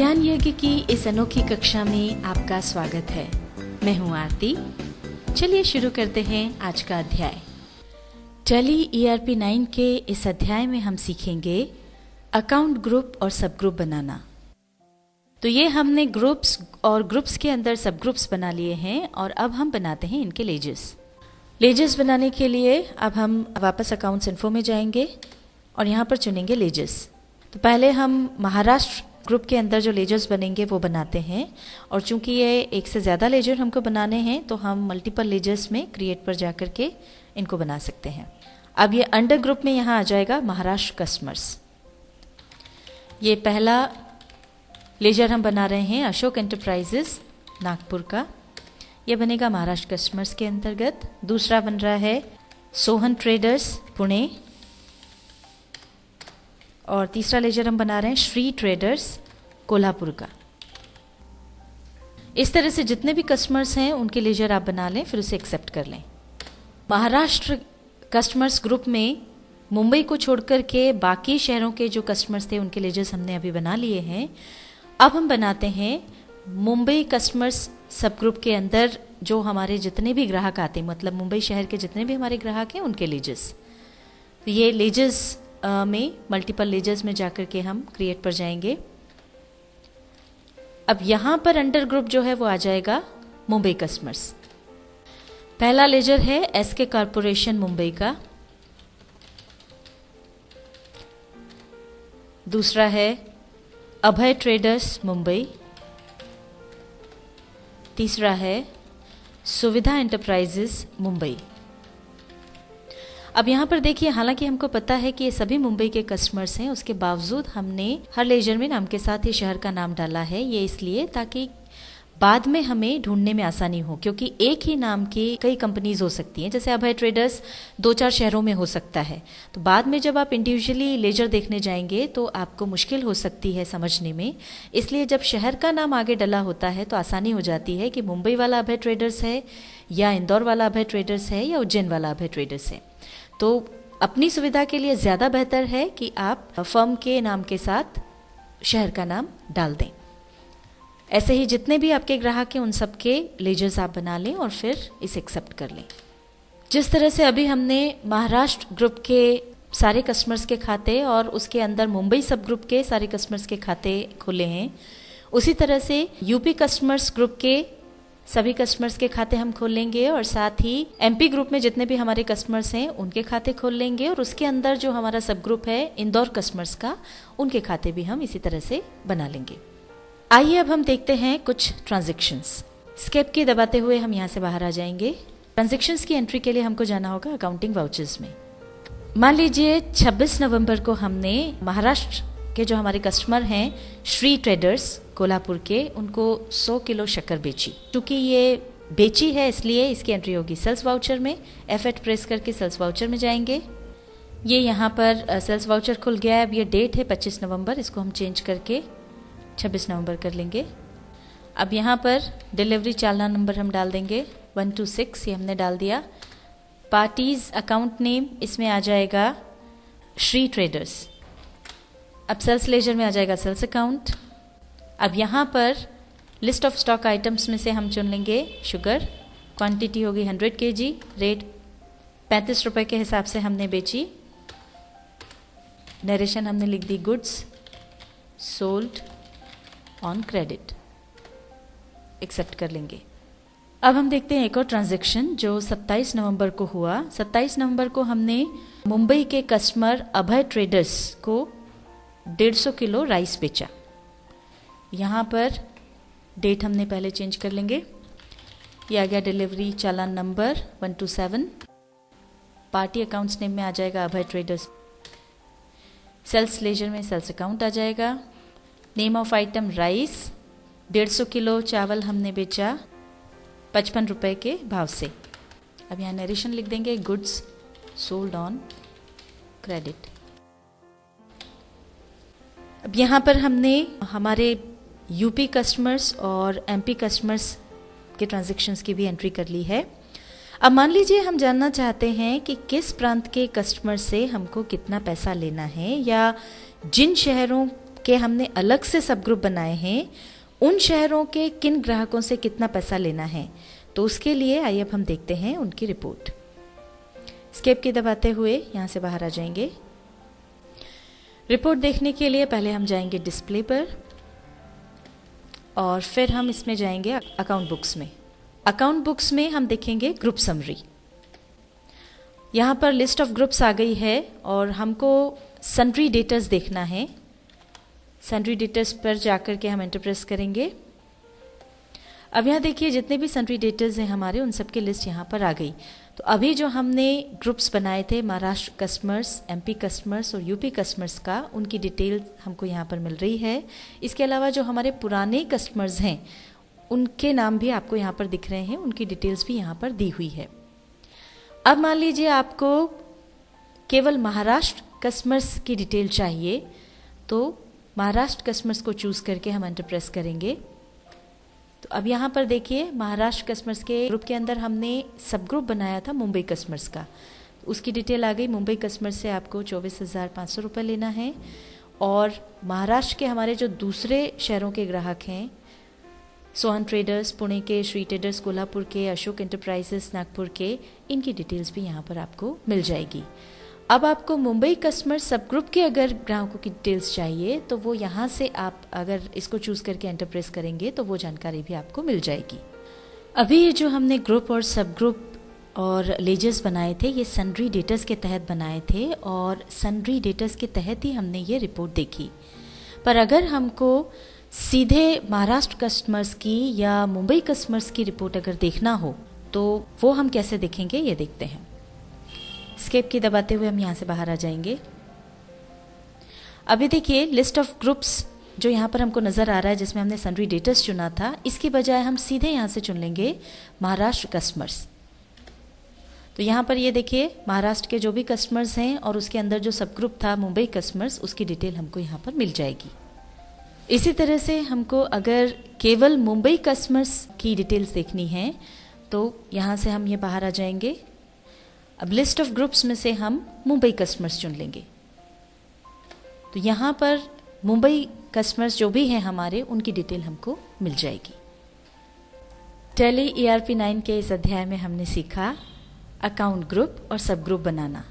ज्ञान यज्ञ की इस अनोखी कक्षा में आपका स्वागत है। मैं हूं आरती। चलिए शुरू करते हैं आज का अध्याय। टैली ERP 9 के इस अध्याय में हम सीखेंगे अकाउंट ग्रुप और सब ग्रुप बनाना। तो ये हमने ग्रुप्स और ग्रुप्स के अंदर सब ग्रुप्स बना लिए हैं और अब हम बनाते हैं इनके लेजर्स। लेजर्स बनाने के लिए अब हम वापस अकाउंट्स इन्फो में जाएंगे और यहाँ पर चुनेंगे लेजर्स। तो पहले हम महाराष्ट्र ग्रुप के अंदर जो लेजर्स बनेंगे वो बनाते हैं और चूंकि ये एक से ज़्यादा लेजर हमको बनाने हैं तो हम मल्टीपल लेजर्स में क्रिएट पर जा कर के इनको बना सकते हैं। अब ये अंडर ग्रुप में यहाँ आ जाएगा महाराष्ट्र कस्टमर्स। ये पहला लेजर हम बना रहे हैं अशोक एंटरप्राइजेस नागपुर का, ये बनेगा महाराष्ट्र कस्टमर्स के अंतर्गत। दूसरा बन रहा है सोहन ट्रेडर्स पुणे और तीसरा लेजर हम बना रहे हैं श्री ट्रेडर्स कोल्हापुर का। इस तरह से जितने भी कस्टमर्स हैं उनके लेजर आप बना लें, फिर उसे एक्सेप्ट कर लें। महाराष्ट्र कस्टमर्स ग्रुप में मुंबई को छोड़कर के बाकी शहरों के जो कस्टमर्स थे उनके लेजर्स हमने अभी बना लिए हैं। अब हम बनाते हैं मुंबई कस्टमर्स सब ग्रुप के अंदर जो हमारे जितने भी ग्राहक आते हैं, मतलब मुंबई शहर के जितने भी हमारे ग्राहक हैं उनके लेजर्स। तो ये लेजर्स में मल्टीपल लेजर्स में जाकर के हम क्रिएट पर जाएंगे। अब यहां पर अंडर ग्रुप जो है वो आ जाएगा मुंबई कस्टमर्स। पहला लेजर है SK कॉरपोरेशन मुंबई का, दूसरा है अभय ट्रेडर्स मुंबई, तीसरा है सुविधा एंटरप्राइजेस मुंबई। अब यहाँ पर देखिए, हालांकि हमको पता है कि ये सभी मुंबई के कस्टमर्स हैं, उसके बावजूद हमने हर लेजर में नाम के साथ ही शहर का नाम डाला है। ये इसलिए ताकि बाद में हमें ढूंढने में आसानी हो, क्योंकि एक ही नाम की कई कंपनीज हो सकती हैं। जैसे अभय ट्रेडर्स 2-4 शहरों में हो सकता है, तो बाद में जब आप इंडिविजुअली लेजर देखने जाएंगे तो आपको मुश्किल हो सकती है समझने में। इसलिए जब शहर का नाम आगे डला होता है तो आसानी हो जाती है कि मुंबई वाला अभय ट्रेडर्स है या इंदौर वाला अभय ट्रेडर्स है या उज्जैन वाला अभय ट्रेडर्स है। तो अपनी सुविधा के लिए ज़्यादा बेहतर है कि आप फर्म के नाम के साथ शहर का नाम डाल दें। ऐसे ही जितने भी आपके ग्राहक हैं उन सब के लेजर्स आप बना लें और फिर इसे एक्सेप्ट कर लें। जिस तरह से अभी हमने महाराष्ट्र ग्रुप के सारे कस्टमर्स के खाते और उसके अंदर मुंबई सब ग्रुप के सारे कस्टमर्स के खाते खोले हैं, उसी तरह से यूपी कस्टमर्स ग्रुप के सभी कस्टमर्स के खाते हम खोल लेंगे और साथ ही MP ग्रुप में जितने भी हमारे कस्टमर्स हैं उनके खाते खोल लेंगे और उसके अंदर जो हमारा सब ग्रुप है इंदौर कस्टमर्स का, उनके खाते भी हम इसी तरह से बना लेंगे। आइए अब हम देखते हैं कुछ ट्रांजैक्शंस। स्केप की दबाते हुए हम यहाँ से बाहर आ जाएंगे। ट्रांजैक्शंस की एंट्री के लिए हमको जाना होगा अकाउंटिंग वाउचर्स में। मान लीजिए 26 नवंबर को हमने महाराष्ट्र के जो हमारे कस्टमर हैं श्री ट्रेडर्स कोल्हापुर के, उनको 100 किलो शक्कर बेची। क्योंकि ये बेची है इसलिए इसकी एंट्री होगी सेल्स वाउचर में। F8 प्रेस करके सेल्स वाउचर में जाएंगे। ये यहाँ पर सेल्स वाउचर खुल गया है। अब ये डेट है 25 नवंबर, इसको हम चेंज करके 26 नवंबर कर लेंगे। अब यहाँ पर डिलीवरी चालान नंबर हम डाल देंगे 126, ये हमने डाल दिया। पार्टीज अकाउंट नेम इसमें आ जाएगा श्री ट्रेडर्स। अब सेल्स लेजर में आ जाएगा सेल्स अकाउंट। अब यहाँ पर लिस्ट ऑफ स्टॉक आइटम्स में से हम चुन लेंगे शुगर। क्वांटिटी होगी 100 kg, रेट 35 रुपये के हिसाब से हमने बेची। नरेशन हमने लिख दी goods sold on credit, accept कर लेंगे। अब हम देखते हैं एक और ट्रांजैक्शन जो 27 नवंबर को हुआ। 27 नवंबर को हमने मुंबई के कस्टमर अभय ट्रेडर्स को 150 किलो राइस बेचा। यहाँ पर डेट हमने पहले चेंज कर लेंगे। ये आ गया डिलीवरी चालान नंबर 127। पार्टी अकाउंट्स नेम में आ जाएगा अभय ट्रेडर्स। सेल्स लेजर में सेल्स अकाउंट आ जाएगा। Name of item rice, 150 kilo चावल हमने बेचा 55 रुपये के भाव से। अब यहाँ नरेशन लिख देंगे गुड्स सोल्ड ऑन क्रेडिट। अब यहाँ पर हमने हमारे यूपी कस्टमर्स और MP कस्टमर्स के ट्रांजैक्शंस की भी एंट्री कर ली है। अब मान लीजिए हम जानना चाहते हैं कि किस प्रांत के कस्टमर से हमको कितना पैसा लेना है या जिन शहरों के हमने अलग से सब ग्रुप बनाए हैं, उन शहरों के किन ग्राहकों से कितना पैसा लेना है। तो उसके लिए आइए अब हम देखते हैं उनकी रिपोर्ट। एस्केप की दबाते हुए यहाँ से बाहर आ जाएंगे। रिपोर्ट देखने के लिए पहले हम जाएंगे डिस्प्ले पर और फिर हम इसमें जाएंगे अकाउंट बुक्स में। अकाउंट बुक्स में हम देखेंगे ग्रुप समरी। यहाँ पर लिस्ट ऑफ ग्रुप्स आ गई है और हमको सन्ड्री डेटर्स देखना है। सन्ड्री डेटर्स पर जाकर के हम एंटर प्रेस करेंगे। अब यहाँ देखिए जितने भी सन्ड्री डेटर्स हैं हमारे, उन सब की लिस्ट यहाँ पर आ गई। तो अभी जो हमने ग्रुप्स बनाए थे महाराष्ट्र कस्टमर्स, एमपी कस्टमर्स और यूपी कस्टमर्स का, उनकी डिटेल हमको यहाँ पर मिल रही है। इसके अलावा जो हमारे पुराने कस्टमर्स हैं उनके नाम भी आपको यहाँ पर दिख रहे हैं, उनकी डिटेल्स भी यहाँ पर दी हुई है। अब मान लीजिए आपको केवल महाराष्ट्र कस्टमर्स की डिटेल चाहिए, तो महाराष्ट्र कस्टमर्स को चूज करके हम एंटर प्रेस करेंगे। तो अब यहाँ पर देखिए महाराष्ट्र कस्टमर्स के ग्रुप के अंदर हमने सब ग्रुप बनाया था मुंबई कस्टमर्स का, उसकी डिटेल आ गई। मुंबई कस्टमर्स से आपको 24,500 रुपये लेना है। और महाराष्ट्र के हमारे जो दूसरे शहरों के ग्राहक हैं, सोहन ट्रेडर्स पुणे के, श्री ट्रेडर्स कोल्हापुर के, अशोक एंटरप्राइजेस नागपुर के, इनकी डिटेल्स भी यहाँ पर आपको मिल जाएगी। अब आपको मुंबई कस्टमर सब ग्रुप के अगर ग्राहकों की डिटेल्स चाहिए तो वो यहाँ से आप अगर इसको चूज करके एंटर प्रेस करेंगे तो वो जानकारी भी आपको मिल जाएगी। अभी ये जो हमने ग्रुप और सब ग्रुप और लेजर्स बनाए थे, ये सन्ड्री डेटर्स के तहत बनाए थे और सन्ड्री डेटर्स के तहत ही हमने ये रिपोर्ट देखी। पर अगर हमको सीधे महाराष्ट्र कस्टमर्स की या मुंबई कस्टमर्स की रिपोर्ट अगर देखना हो तो वो हम कैसे देखेंगे, ये देखते हैं। एस्केप की दबाते हुए हम यहाँ से बाहर आ जाएंगे। अभी देखिए लिस्ट ऑफ ग्रुप्स जो यहाँ पर हमको नज़र आ रहा है, जिसमें हमने सन्ड्री डेटर्स चुना था, इसकी बजाय हम सीधे यहाँ से चुन लेंगे महाराष्ट्र कस्टमर्स। तो यहाँ पर ये देखिए महाराष्ट्र के जो भी कस्टमर्स हैं और उसके अंदर जो सब ग्रुप था मुंबई कस्टमर्स, उसकी डिटेल हमको यहाँ पर मिल जाएगी। इसी तरह से हमको अगर केवल मुंबई कस्टमर्स की डिटेल्स देखनी है तो यहाँ से हम ये बाहर आ जाएंगे। अब लिस्ट ऑफ ग्रुप्स में से हम मुंबई कस्टमर्स चुन लेंगे। तो यहाँ पर मुंबई कस्टमर्स जो भी हैं हमारे, उनकी डिटेल हमको मिल जाएगी। टैली ERP 9 के इस अध्याय में हमने सीखा अकाउंट ग्रुप और सब ग्रुप बनाना।